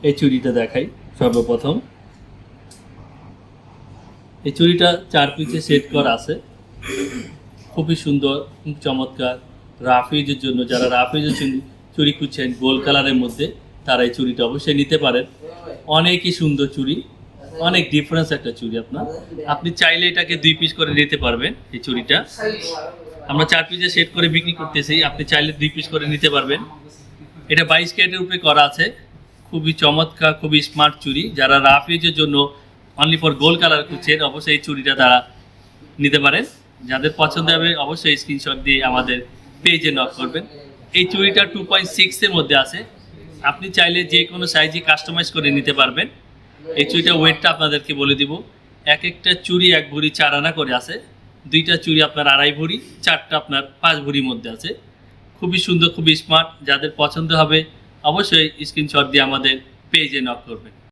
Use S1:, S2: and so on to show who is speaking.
S1: এই চুড়িটা দেখাই সর্বপ্রথম। এই চুড়িটা 4 পিসে সেট করা আছে, খুবই সুন্দর, খুব চমৎকার। রাফ ইউজের জন্য, যারা রাফ ইউজের চুড়ি খুঁজছেন গোল্ড কালারের মধ্যে, তারা এই চুড়িটা অবশ্যই নিতে পারেন। অনেকই সুন্দর চুড়ি, অনেক ডিফারেন্স একটা চুড়ি। আপনি চাইলে এটাকে 2 পিস করে নিতে পারবেন। এই চুড়িটা আমরা 4 পিসে সেট করে বিক্রি করতেছি, আপনি চাইলে 2 পিস করে নিতে পারবেন। এটা 22 ক্যারেটের উপরে করা আছে, খুবই চমৎকার, খুবই স্মার্ট চুড়ি। যারা রাফ ইউজের জন্য অনলি ফর গোল্ড কালার খুঁজছেন, অবশ্যই এই চুড়িটা তারা নিতে পারেন। যাদের পছন্দ হবে অবশ্যই স্ক্রিনশট দিয়ে আমাদের পেজে নক করবেন। এই চুড়িটা 2.6 এর মধ্যে আছে, আপনি চাইলে যে কোনো সাইজে কাস্টমাইজ করে নিতে পারবেন। এই চুড়িটা ওয়েটটা আপনাদেরকে বলে দিব। এক একটা চুড়ি 1 ভরি 4 আনা করে আছে, 2টা চুড়ি আপনার 2.5 ভরি, 4টা আপনার 5 ভরির মধ্যে আছে। খুবই সুন্দর, খুবই স্মার্ট। যাদের পছন্দ হবে অবশ্যই স্ক্রিনশট দিয়ে আমাদের পেজে নক করবেন।